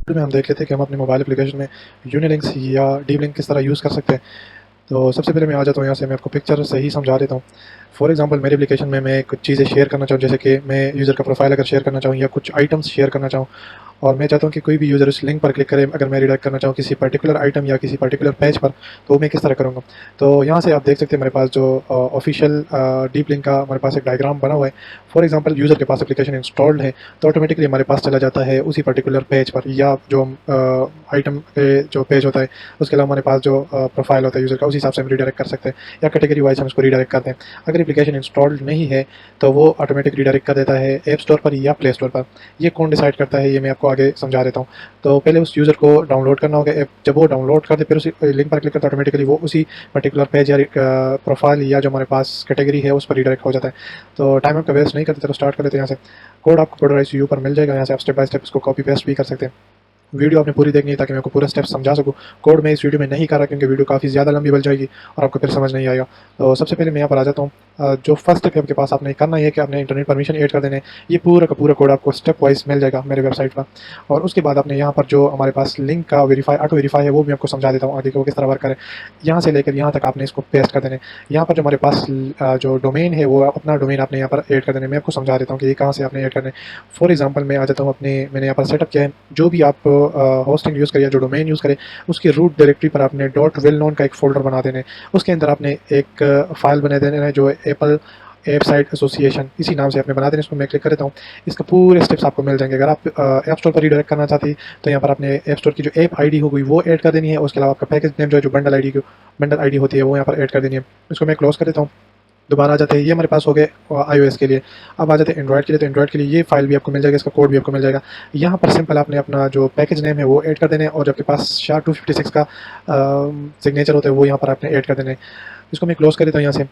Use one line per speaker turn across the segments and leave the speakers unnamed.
में हम देख लेते हैं कि हम अपने मोबाइल एप्लीकेशन में यूनिलिंक्स या डीप लिंक किस तरह यूज़ कर सकते हैं। तो सबसे पहले मैं आ जाता हूँ यहाँ से, मैं आपको पिक्चर से ही समझा देता हूँ। फॉर एग्जांपल मेरी एप्लीकेशन में मैं कुछ चीज़ें शेयर करना चाहूँ, जैसे कि मैं यूज़र का प्रोफाइल अगर शेयर करना चाहूँ या कुछ आइटम्स शेयर करना चाहूँ, और मैं चाहता हूँ कि कोई भी यूज़र उस लिंक पर क्लिक करे। अगर मैं रिडायरेक्ट करना चाहूँ किसी पर्टिकुलर आइटम या किसी पर्टिकुलर पेज पर, तो मैं किस तरह करूँगा। तो यहाँ से आप देख सकते हैं मेरे पास जो ऑफिशियल डीप लिंक का हमारे पास एक डायग्राम बना हुआ है। फॉर एग्जांपल यूज़र के पास एप्लीकेशन इंस्टॉल्ड है तो ऑटोमेटिकली हमारे पास चला जाता है उसी पर्टिकुलर पेज पर, या जो आइटम पे जो पेज होता है उसके अलावा हमारे पास जो प्रोफाइल होता है यूज़र का, उस हिसाब से हम रिडायरेक्ट कर सकते हैं, या कैटेगरी वाइज हम उसको रिडायरेक्ट करते हैं। अगर एप्लीकेशन इंस्टॉल्ड नहीं है तो वो ऑटोमेटिक रिडायरेक्ट कर देता है ऐप स्टोर पर या प्ले स्टोर पर। ये कौन डिसाइड करता है ये मैं आपको आगे समझा देता हूँ। तो पहले उस यूज़र को डाउनलोड करना होगा ऐप। जब वो डाउनलोड कर दे फिर उसी लिंक पर क्लिक करते ऑटोमेटिकली वो उसी पर्टिकुलर पेज या प्रोफाइल या जो हमारे पास कैटेगरी है उस पर रिडायरेक्ट हो जाता है। तो टाइम आपका वेस्ट नहीं करते, तो स्टार्ट कर लेते हैं यहाँ से। कोड आपको कोडराइज यू पर मिल जाएगा, यहाँ से आप स्टेप बाय स्टेप इसको कॉपी पेस्ट भी कर सकते हैं। वीडियो आपने पूरी देखनी है ताकि मैं आपको पूरा स्टेप समझा सकूँ। कोड मैं इस वीडियो में नहीं कर रहा क्योंकि वीडियो काफ़ी ज़्यादा लंबी बन जाएगी और आपको फिर समझ नहीं आएगा। तो सबसे पहले मैं यहाँ पर आ जाता हूँ। जो फर्स्ट स्टेप आपके पास आपने करना है कि आपने इंटरनेट परमिशन ऐड कर देने। ये पूरा का पूरा कोड आपको स्टेप वाइज मिल जाएगा मेरे वेबसाइट पर। और उसके बाद आपने यहाँ पर जो हमारे पास लिंक का वेरीफाई ऑटो वेरीफाई है वो भी आपको समझा देता हूँ आगे कि वो किस तरह वर्क करे। यहाँ से लेकर यहाँ तक आपने इसको पेस्ट कर देने। यहाँ पर जो हमारे पास जो डोमेन है वो अपना डोमेन आपने यहाँ पर ऐड कर देने। मैं आपको समझा देता हूँ कि ये कहाँ से आपने ऐड करने। फॉर एग्जाम्पल मैं आ जाता हूँ अपने, मैंने यहाँ पर सेटअप किया है। जो भी आप होस्टिंग यूज़ करिए, जो डोमेन यूज़ करें, उसकी रूट डायरेक्टरी पर आपने डॉट वेल नोन का एक फ़ोल्डर बना देना है। उसके अंदर आपने एक फ़ाइल बना देना है जो एप्पल ऐप साइट एसोसिएशन, इसी नाम से आपने बना देना। इसको मैं क्लिक कर देता हूँ। इसका पूरे स्टेप्स आपको मिल जाएंगे। अगर आप ऐप स्टोर पर रिडायरेक्ट करना चाहते हैं तो यहाँ पर आपने ऐप स्टोर की जो ऐप आईडी हो गई वो ऐड कर देनी है। उसके अलावा आपका पैकेज नेम जो है, जो बंडल आईडी होती है वो यहाँ पर ऐड कर देनी है। इसको मैं क्लोज कर देता हूँ। दोबारा आ जाते हैं, ये हमारे पास हो गए iOS के लिए। अब आ जाते हैं एंड्रॉइड के लिए। तो एंड्रॉइड के लिए ये फाइल भी आपको मिल जाएगा, इसका कोड भी आपको मिल जाएगा। यहाँ पर सिंपल आपने अपना जो पैकेज नेम है वो ऐड कर देना है, और जो आपके पास SHA-256 का सिग्नेचर होता है वो यहाँ पर आपने ऐड कर देना है। इसको मैं क्लोज कर देता हूँ यहाँ से।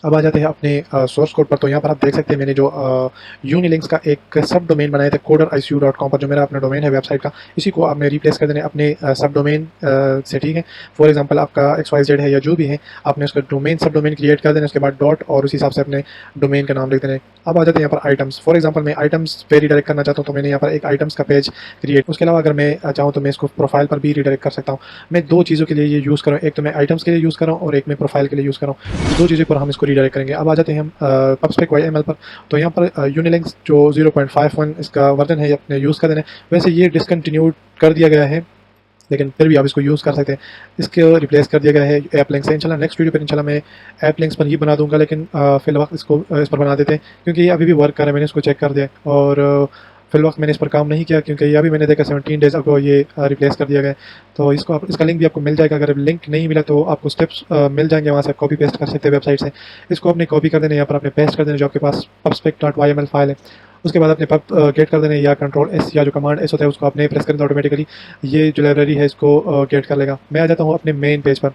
अब आ जाते हैं अपने सोर्स कोड पर। तो यहाँ पर आप देख सकते हैं मैंने जो यूनिलिंक्स का एक सब डोमेन बनाया था codericu.com पर, जो मेरा अपना डोमेन है वेबसाइट का, इसी को आपने रिप्लेस कर देना है अपने सब डोमेन से, ठीक है। फॉर एग्जांपल आपका XYZ है या जो भी है, आपने उसका डोमेन सब डोमेन क्रिएट कर देना, उसके बाद डॉट और उस हिसाब से अपने डोमेन का नाम लिख देना है। अब आ जाते हैं यहाँ पर आइटम्स। फॉर एग्जाम्पल मैं आइटम्स पे रिडायरेक्ट करना चाहता हूँ तो मैंने यहाँ पर एक आइटम्स का पेज क्रिएट। उसके अलावा अगर मैं चाहूँ तो मैं इसको प्रोफाइल पर भी रिडायरेक्ट कर सकता हूँ। मैं दो चीज़ों के लिए ये यूज़ कर रहा हूँ, एक तो मैं आइटम्स के लिए यूज़ कर रहा हूँ और एक मैं प्रोफाइल के लिए यूज़ कर रहा हूँ। दो चीज़ों पर हम इसको रिडायरेक्ट करेंगे। अब आ जाते हैं हम पबस्पेक YML पर। तो यहाँ पर यूनिलिंक्स जो 0.51 इसका वर्जन है, ये अपने यूज़ कर देना है। वैसे ये डिसकंटिन्यूड कर दिया गया है, लेकिन फिर भी आप इसको यूज़ कर सकते हैं। इसको रिप्लेस कर दिया गया है ऐप लिंक से। इंशाल्लाह नेक्स्ट वीडियो पर इंशाल्लाह मैं ऐप लिंक्स पर ही बना दूंगा, लेकिन फिलहाल इसको इस पर बना देते हैं क्योंकि ये अभी भी वर्क कर रहा है। मैंने इसको चेक कर दिया और फिलहाल मैंने इस पर काम नहीं किया क्योंकि ये अभी मैंने देखा 17 डेज़ अगो ये रिप्लेस कर दिया गया है। तो इसको आप, इसका लिंक भी आपको मिल जाएगा। अगर लिंक नहीं मिला तो आपको स्टेप्स मिल जाएंगे, वहाँ से कॉपी पेस्ट कर सकते हैं वेबसाइट से। इसको आपने कॉपी कर देना, यहाँ पर आपने पेस्ट कर देना जो आपके पास pubspec.yml फाइल है। उसके बाद आपने पब गेट कर देना, या कंट्रोल S या जो कमांड S होता है उसको आपने प्रेस कर देना, ऑटोमेटिकली ये जो लाइब्रेरी है इसको गेट कर लेगा। मैं आ जाता हूँ अपने मेन पेज पर।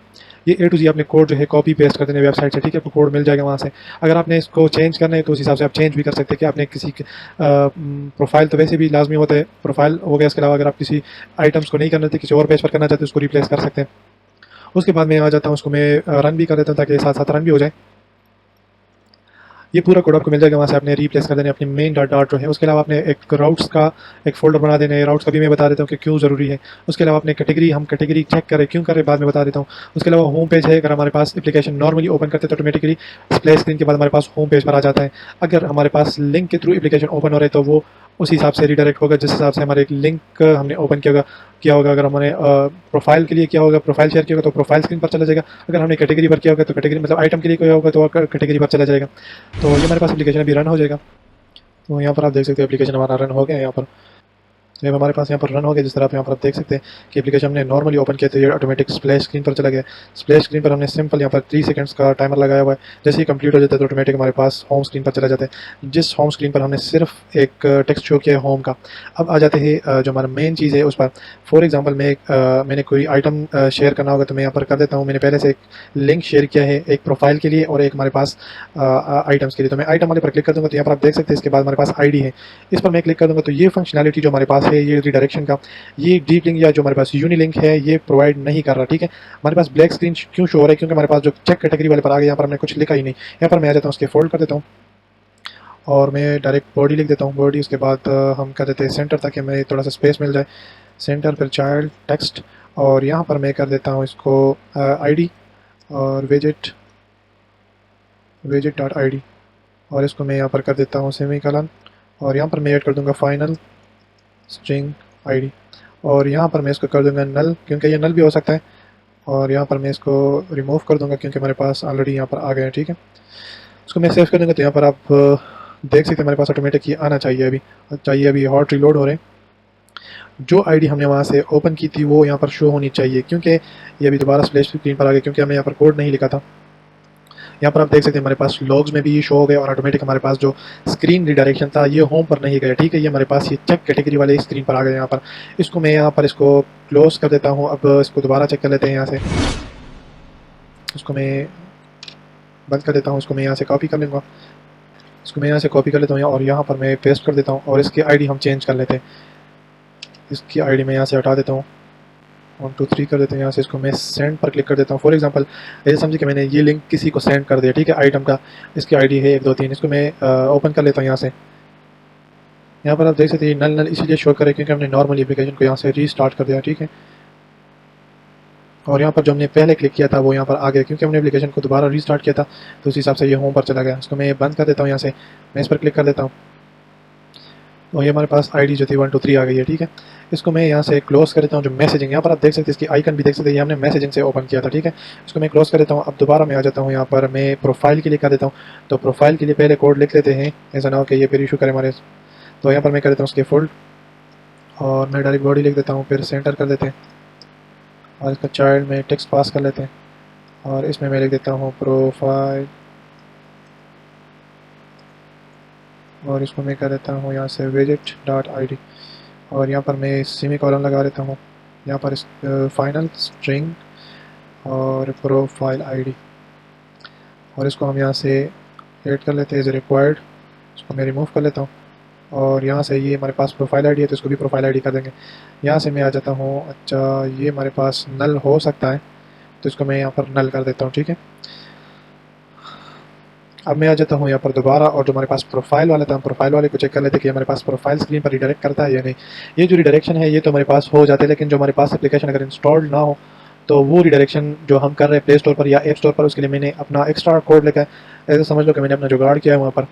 ये A to Z आपने कोड जो है कॉपी पेस्ट कर देना वेबसाइट से, ठीक है। आपको कोड मिल जाएगा वहाँ से। अगर आपने इसको चेंज करना है तो उस हिसाब से आप चेंज भी कर सकते हैं कि आपने किसी प्रोफाइल तो वैसे भी लाजमी होता है, प्रोफाइल हो गया। इसके अलावा अगर आप किसी आइटम्स को नहीं करना चाहते, किसी और पेज पर करना चाहते हैं, उसको रिप्लेस कर सकते हैं। उसके बाद मैं आ जाता हूँ, उसको मैं रन भी कर देता हूँ ताकि साथ साथ रन भी हो जाए। ये पूरा कोड आपको मिल जाएगा, वहाँ से आपने रिप्लेस कर देना अपनी मेन डॉट जो है। उसके अलावा आपने एक राउट्स का एक फोल्डर बना देना है। राउट्स का भी मैं बता देता हूँ कि क्यों ज़रूरी है। उसके अलावा अपने कैटेगरी, हम कैटेगरी चेक करें क्यों करें बाद में बता देता हूँ। उसके अलावा होम पेज है। अगर हमारे पास एप्लीकेशन नॉर्मली ओपन करते हैं तो ऑटोमेटिकली स्प्लैश स्क्रीन के बाद हमारे पास होम पेज पर आ जाता है। अगर हमारे पास लिंक के थ्रू एप्लीकेशन ओपन हो रहे तो वो उस हिसाब से रिडायरेक्ट होगा जिस हिसाब से हमारे एक लिंक हमने ओपन किया होगा। अगर हमने प्रोफाइल के लिए किया होगा, प्रोफाइल शेयर किया होगा तो प्रोफाइल स्क्रीन पर चला जाएगा। अगर हमने कैटेगरी पर किया होगा तो कैटेगरी मतलब आइटम के लिए किया होगा तो कैटेगरी पर चला जाएगा। तो ये हमारे पास एप्लीकेशन अभी रन हो जाएगा। तो यहाँ पर आप देख सकते हैं एप्लीकेशन हमारा रन हो गया है। यहाँ पर तो हमारे पास यहाँ पर रन हो गया। जिस तरह आप यहाँ पर आप देख सकते हैं कि एप्लीकेशन हमने नॉर्मली ओपन किया तो ये ऑटोमेटिक स्प्लैश स्क्रीन पर चला गया। स्प्लैश स्क्रीन पर हमने सिंपल यहाँ पर 3 सेकंड्स का टाइमर लगाया हुआ है। जैसे ही कंप्लीट हो जाता है तो ऑटोमेटिक हमारे पास होम स्क्रीन पर चला जाता है। जिस होम स्क्रीन पर हमने सिर्फ एक टेक्स्ट शो किया है होम का। अब आ जाते हैं जो हमारा मेन चीज़ है उस पर। फॉर एग्जाम्पल मैंने कोई आइटम शेयर करना होगा तो मैं यहाँ पर कर देता हूँ। मैंने पहले से एक लिंक शेयर किया है, एक प्रोफाइल के लिए और एक हमारे पास आइटम्स के लिए। तो मैं आइटम वाले पर क्लिक कर दूँगा तो यहाँ पर आप देख सकते हैं इसके बाद हमारे पास ID है। इस पर मैं क्लिक कर दूँगा तो ये फंक्शनैलिटी जो हमारे पास है, ये रिडायरेक्शन का, ये डीप लिंक या जो हमारे पास यूनिलिंक है ये प्रोवाइड नहीं कर रहा, ठीक है। हमारे पास ब्लैक स्क्रीन क्यों शो हो रहा है, क्योंकि हमारे पास जो चेक कैटेगरी वाले पर आ गया, यहाँ पर हमने कुछ लिखा ही नहीं। यहाँ पर मैं आ जाता हूँ, उसके फोल्ड कर देता हूँ और मैं डायरेक्ट बॉडी लिख देता हूँ। बॉडी उसके बाद हम कर देते हैं सेंटर ताकि हमें थोड़ा सा स्पेस मिल जाए। सेंटर पर चाइल्ड टेक्स्ट, और यहाँ पर मैं कर देता हूँ इसको आईडी और विजिट विजिट डॉट आई, और इसको मैं यहाँ पर कर देता हूँ सेमीकोलन, और यहाँ पर मैं ऐड कर दूँगा फाइनल स्ट्रिंग आईडी, और यहाँ पर मैं इसको कर दूँगा नल, क्योंकि ये नल भी हो सकता है, और यहाँ पर मैं इसको रिमूव कर दूँगा क्योंकि हमारे पास ऑलरेडी यहाँ पर आ गए हैं। ठीक है, उसको मैं सेव कर दूँगा। तो यहाँ पर आप देख सकते हैं हमारे पास ऑटोमेटिक ये आना चाहिए अभी हॉट रीलोड हो रहे हैं। जो आईडी हमने वहाँ से ओपन की थी वो यहाँ पर शो होनी चाहिए, क्योंकि ये अभी दोबारा स्प्लैश स्क्रीन पर आ गया क्योंकि हमने यहाँ पर कोड नहीं लिखा था। यहाँ पर आप देख सकते हैं हमारे पास लॉग्स में भी ये शो हो गए, और ऑटोमेटिक हमारे पास जो स्क्रीन रिडायरेक्शन था ये होम पर नहीं गया। ठीक है, ये हमारे पास ये चेक कैटेगरी वाले स्क्रीन पर आ गए। यहाँ पर इसको मैं यहाँ पर इसको क्लोज कर देता हूँ। अब इसको दोबारा चेक कर लेते हैं यहाँ से, इसको मैं बंद कर देता हूँ, इसको मैं यहाँ से कॉपी कर लूँगा, इसको मैं यहाँ से कॉपी कर लेता हूँ और यहाँ पर मैं पेस्ट कर देता हूँ, और इसकी आईडी हम चेंज कर लेते हैं। इसकी आईडी मैं यहाँ से हटा देता हूँ, 1 2 3 कर देते हैं यहाँ से। इसको मैं सेंड पर क्लिक कर देता हूँ। फॉर एग्जांपल ये समझिए कि मैंने ये लिंक किसी को सेंड कर दिया। ठीक है, आइटम का इसकी आईडी है 1 2 3। इसको मैं ओपन कर लेता हूँ यहाँ से। यहाँ पर आप देख सकते हैं नल नल इसीलिए शो करे क्योंकि हमने नॉर्मल एप्लीकेशन को यहाँ से रीस्टार्ट कर दिया। ठीक है, और यहाँ पर जो हमने पहले क्लिक किया था वो यहाँ पर आ गया क्योंकि हमने एप्लीकेशन को दोबारा रीस्टार्ट किया था, तो उस हिसाब से ये होम पर चला गया। इसको मैं बंद कर देता हूँ यहाँ से, मैं इस पर क्लिक कर देता हूँ, और ये हमारे पास आईडी जो थी 1 2 3 आ गई है। ठीक है, इसको मैं यहाँ से क्लोज कर देता हूँ। जो मैसेजिंग यहाँ पर आप देख सकते हैं इसकी आइकन भी देख सकते हैं, ये हमने मैसेजिंग से ओपन किया था। ठीक है, इसको मैं क्लोज कर देता हूँ। अब दोबारा मैं आ जाता हूँ यहाँ पर, मैं प्रोफाइल के लिए कर देता हूँ। तो प्रोफाइल के लिए पहले कोड लिख लेते हैं, ऐसा ना हो कि ये फिर इशू करे हमारे। तो यहाँ पर मैं कर देता हूँ उसके फुल, और मैं डायरेक्ट बॉडी लिख देता हूँ, फिर सेंटर कर देते हैं, और इसका चाइल्ड में टेक्स्ट पास कर लेते हैं, और इसमें मैं लिख देता हूँ प्रोफाइल, और इसको मैं कर देता हूँ यहाँ से विजिट डॉट आई डी, और यहाँ पर मैं सेमी कॉलन लगा देता हूँ। यहाँ पर इस फाइनल स्ट्रिंग और प्रोफाइल आईडी, और इसको हम यहाँ से ऐड कर लेते हैं एज रिक्वायर्ड। इसको मैं रिमूव कर लेता हूँ, और यहाँ से ये हमारे पास प्रोफाइल आईडी है तो इसको भी प्रोफाइल आईडी कर देंगे। यहाँ से मैं आ जाता हूँ, अच्छा ये हमारे पास नल हो सकता है तो इसको मैं यहाँ पर नल कर देता हूँ। ठीक है, अब मैं आ जाता हूँ यहाँ पर दोबारा, और जो हमारे पास प्रोफाइल वाला था हम प्रोफाइल वाले को चेक कर लेते कि हमारे पास प्रोफाइल स्क्रीन पर रिडायरेक्ट करता है या नहीं। ये जो रिडायरेक्शन है ये तो हमारे पास हो जाते हैं, लेकिन जो हमारे पास एप्लीकेशन अगर इंस्टॉल्ड ना हो तो वो रिडायरेक्शन जो हम कर रहे हैं प्ले स्टोर पर या ऐप स्टोर पर, उसके लिए मैंने अपना एक्स्ट्रा कोड लिखा है। ऐसे समझ लो कि मैंने अपना जुगाड़ किया है वहाँ पर।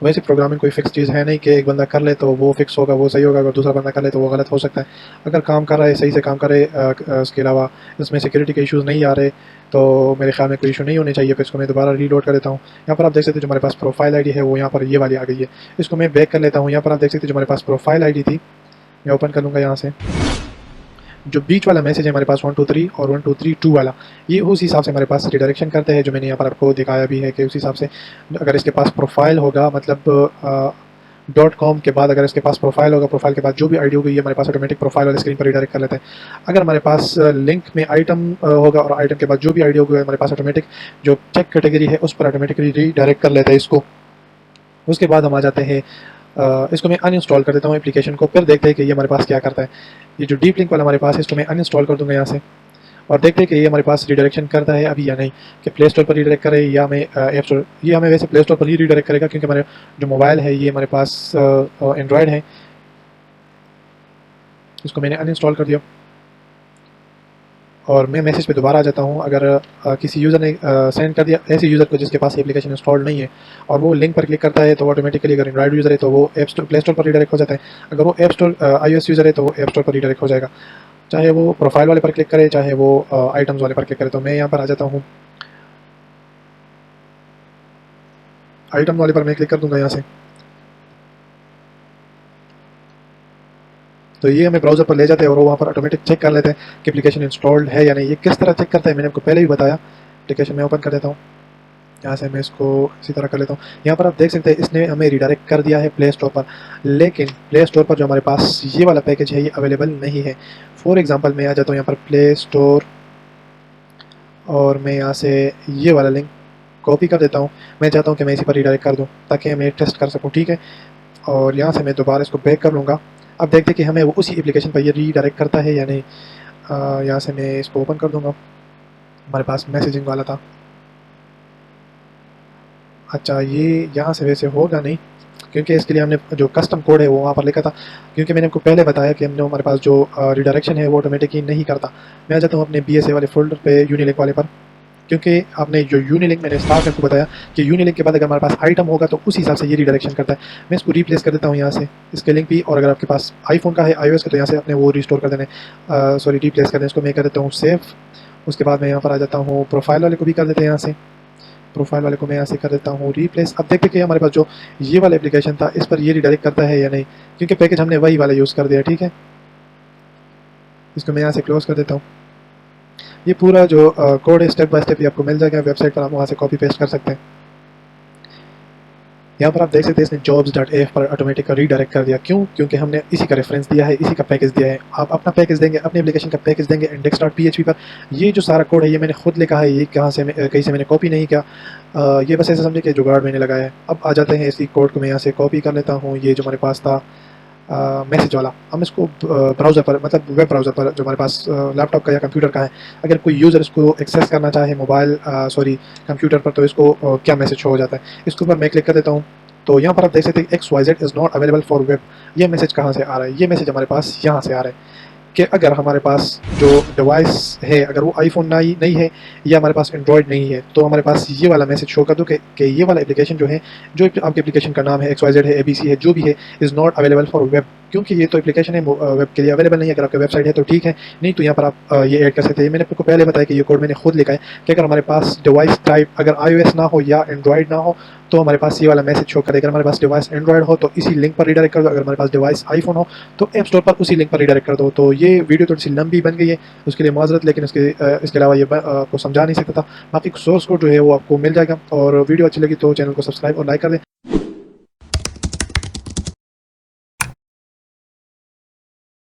वैसे प्रोग्रामिंग कोई फिक्स चीज़ है नहीं कि एक बंदा कर ले तो वो फिक्स होगा, वो सही होगा, अगर दूसरा बंदा कर ले तो वो गलत हो सकता है। अगर काम कर रहा है सही से काम करे, उसके अलावा इसमें सिक्योरिटी के इश्यूज़ नहीं आ रहे तो मेरे ख्याल में कोई इशू नहीं होने चाहिए। फिर इसको मैं दोबारा रीलोड कर देता हूँ। यहाँ पर आप देख सकते हैं जो हमारे पास प्रोफाइल आईडी है वो यहाँ पर ये वाली आ गई है। इसको मैं बैक कर लेता हूँ। यहाँ पर आप देख सकते हैं जो हमारे पास प्रोफाइल आईडी थी, मैं ओपन कर लूँगा यहाँ से। जो बीच वाला मैसेज है हमारे पास 1 2 3 और 1 2 3 2 वाला, ये उस हिसाब से हमारे पास रिडायरेक्शन करते हैं, जो मैंने यहाँ पर आपको दिखाया भी है कि उस हिसाब से अगर इसके पास प्रोफाइल होगा, मतलब .com के बाद अगर इसके पास प्रोफाइल होगा, प्रोफाइल के बाद जो भी आईडी होगी ये हमारे पास ऑटोमेटिक प्रोफाइल वाले स्क्रीन पर रिडायरेक्ट कर लेते हैं। अगर हमारे पास लिंक में आइटम होगा और आइटम के बाद जो भी आईडी होगी हमारे पास ऑटोमेटिक जो चेक कैटेगरी है उस पर ऑटोमेटिकली रिडायरेक्ट कर लेते हैं इसको। उसके बाद हम आ जाते हैं, इसको मैं अनइंस्टॉल कर देता हूँ एप्लीकेशन को, फिर देखते हैं कि ये हमारे पास क्या करता है। ये जो डीप लिंक वाला हमारे पास है इसको मैं अनइंस्टॉल कर दूँगा यहाँ से, और देखते हैं कि ये हमारे पास रिडायरेक्शन करता है अभी या नहीं, कि प्ले स्टोर पर रिडायरेक्ट करे या हमें ऐप स्टोर। ये हमें वैसे प्ले स्टोर पर ही रिडायरेक्ट करेगा क्योंकि हमारे जो मोबाइल है ये हमारे पास एंड्रॉयड है। इसको मैंने अनइंस्टॉल कर दिया, और मैं मैसेज पे दोबारा आ जाता हूँ। अगर किसी यूज़र ने सेंड कर दिया, ऐसे यूज़र को जिसके पास एप्लीकेशन इंस्टॉल्ड नहीं है और वो लिंक पर क्लिक करता है तो ऑटोमेटिकली अगर एंड्रॉइड यूज़र है तो वो ऐप स्टोर प्ले स्टोर पर रिडायरेक्ट हो जाता है। अगर वो ऐप स्टोर iOS यूज़र है तो वो ऐप स्टोर पर रिडायरेक्ट हो जाएगा, चाहे वो प्रोफाइल वाले पर क्लिक करे चाहे वो आइटम्स वाले पर क्लिक करे। तो मैं यहाँ पर आ जाता हूँ, आइटम वाले पर मैं क्लिक कर दूँगा यहाँ से। तो ये हमें ब्राउज़र पर ले जाते हैं और वो वहाँ पर ऑटोमेटिक चेक कर लेते हैं कि एप्लीकेशन इंस्टॉल्ड है या नहीं। ये किस तरह चेक करता है मैंने आपको पहले ही बताया। एप्लीकेशन में ओपन कर देता हूँ, यहाँ से मैं इसको इसी तरह कर लेता हूँ। यहाँ पर आप देख सकते हैं इसने हमें रिडायरेक्ट कर दिया है प्ले स्टोर पर, लेकिन प्ले स्टोर पर जो हमारे पास ये वाला पैकेज है ये अवेलेबल नहीं है। फॉर एग्जांपल मैं आ जाता हूँ यहाँ पर प्ले स्टोर, और मैं यहाँ से ये वाला लिंक कॉपी कर देता हूँ। मैं चाहता हूँ कि मैं इसी पर रिडायरेक्ट कर दूँ ताकि मैं टेस्ट कर सकूँ। ठीक है, और यहाँ से मैं दोबारा इसको बैक कर लूँगा। अब देखते हैं कि हमें वो उसी एप्लीकेशन पर ये रीडायरेक्ट करता है या नहीं। यहाँ से मैं इसको ओपन कर दूँगा, हमारे पास मैसेजिंग वाला था। अच्छा ये यहाँ से वैसे होगा नहीं, क्योंकि इसके लिए हमने जो कस्टम कोड है वो वहाँ पर लिखा था, क्योंकि मैंने आपको पहले बताया कि हमने हमारे पास जो रिडायरेक्शन है वो ऑटोमेटिकली नहीं करता। मैं आ जाता हूँ अपने BSA वाले फ़ोल्डर पे यूनिलिंक वाले पर, क्योंकि आपने जो यूनिलिंक मैंने स्टार्ट आपको बताया कि यूनिलिंक के बाद अगर हमारे पास आइटम होगा तो उस हिसाब से ये रिडायरेक्शन करता है। मैं इसको रिप्लेस कर देता हूँ यहाँ से इसके लिंक भी, और अगर आपके पास आईफोन का है iOS का तो यहाँ से अपने वो रिस्टोर कर देने, सॉरी रिप्लेस कर दें इसको। मैं कर देता हूँ सेव। उसके बाद मैं यहाँ पर आ जाता हूँ प्रोफाइल वाले को भी कर देते हैं यहाँ से, प्रोफाइल वाले को मैं यहाँ से कर देता हूँ रिप्लेस। अब देखते कि हमारे पास जो ये वाला एप्लीकेशन था इस पर ये रिडायरेक्ट करता है या नहीं, क्योंकि पैकेज हमने वही वाला यूज़ कर दिया। ठीक है, इसको मैं यहाँ से क्लोज कर देता हूँ। ये पूरा जो कोड है स्टेप बाय स्टेप ये आपको मिल जाएगा वेबसाइट पर, आप वहाँ से कॉपी पेस्ट कर सकते हैं। यहाँ पर आप देख सकते हैं इसने jobs.af पर ऑटोमेटिक रीडायरेक्ट कर दिया। क्यों? क्योंकि हमने इसी का रेफरेंस दिया है, इसी का पैकेज दिया है। आप अपना पैकेज देंगे, अपने एप्लीकेशन का पैकेज देंगे index.php पर। ये जो सारा कोड है ये मैंने खुद लिखा है, ये कहाँ से कहीं से मैंने कॉपी नहीं किया। ये बस ऐसे समझे कि जुगाड़ मैंने लगाया है। अब आ जाते हैं इसी कोड को मैं यहाँ से कॉपी कर लेता हूँ, ये जो हमारे पास था मैसेज वाला। हम इसको ब्राउज़र पर, मतलब वेब ब्राउज़र पर जो हमारे पास लैपटॉप का या कंप्यूटर का है, अगर कोई यूज़र इसको एक्सेस करना चाहे मोबाइल सॉरी कंप्यूटर पर, तो इसको क्या मैसेज शो हो जाता है। इसके ऊपर मैं क्लिक कर देता हूँ तो यहाँ पर आप देख सकते हैं XYZ is not available for web. ये मैसेज कहाँ से आ रहा है? ये मैसेज हमारे पास यहाँ से आ रहा है कि अगर हमारे पास जो डिवाइस है अगर वो आईफोन नहीं है या हमारे पास एंड्रॉयड नहीं है, तो हमारे पास ये वाला मैसेज शो कर दो कि ये वाला एप्लीकेशन जो है, जो आपके एप्लीकेशन का नाम है XYZ है, ABC है, जो भी है, is not available for web. क्योंकि ये तो एप्लीकेशन है वेब के लिए अवेलेबल नहीं है। अगर आपकी वेबसाइट है तो ठीक है, नहीं तो यहाँ पर आप ये ऐड कर सकते हैं। मैंने आपको पहले बताया कि ये कोड मैंने खुद लिखा है कि अगर हमारे पास डिवाइस टाइप अगर iOS ना हो या एंड्रॉयड ना हो तो हमारे पास ये वाला मैसेज शो करेगा। अगर हमारे पास डिवाइस एंड्रॉयड हो तो इसी लिंक पर रीडायरेक्ट कर दो, अगर हमारे पास डिवाइस आईफोन हो तो ऐप स्टोर पर उसी लिंक पर रीडायरेक्ट कर दो। तो ये वीडियो थोड़ी सी लंबी बन गई है, उसके लिए माजरत, लेकिन इसके अलावा ये आपको समझा नहीं सकता था। बाकी सोर्स कोड जो है वो आपको मिल जाएगा, और वीडियो अच्छी लगी तो चैनल को सब्सक्राइब और लाइक कर दें।